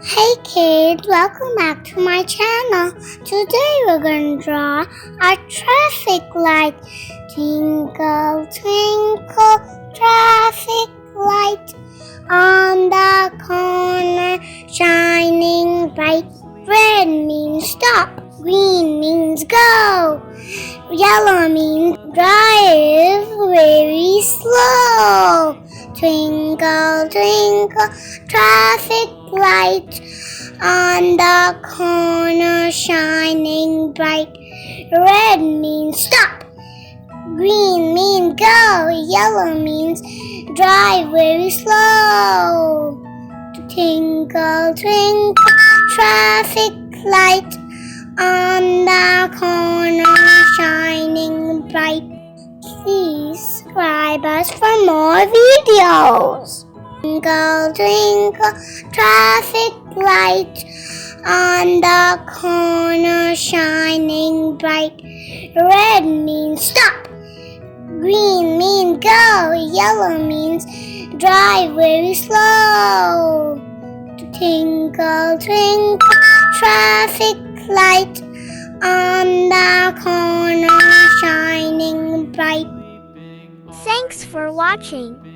Hey kids, welcome back to my channel. Today we're going to draw a traffic light. Twinkle, twinkle, traffic light on the corner, shining bright. Red means stop, green means go, yellow means drive very slow. Twinkle, twinkle, traffic light on the corner, shining bright. Red means stop, green means go, yellow means drive very slow. Twinkle, twinkle, traffic light on the corner, shining bright. Please subscribe us for more videos. Twinkle, twinkle, traffic light on the corner, shining bright. Red means stop, green means go, yellow means drive very slow. Twinkle, twinkle, traffic light on the corner, shining bright. Thanks for watching.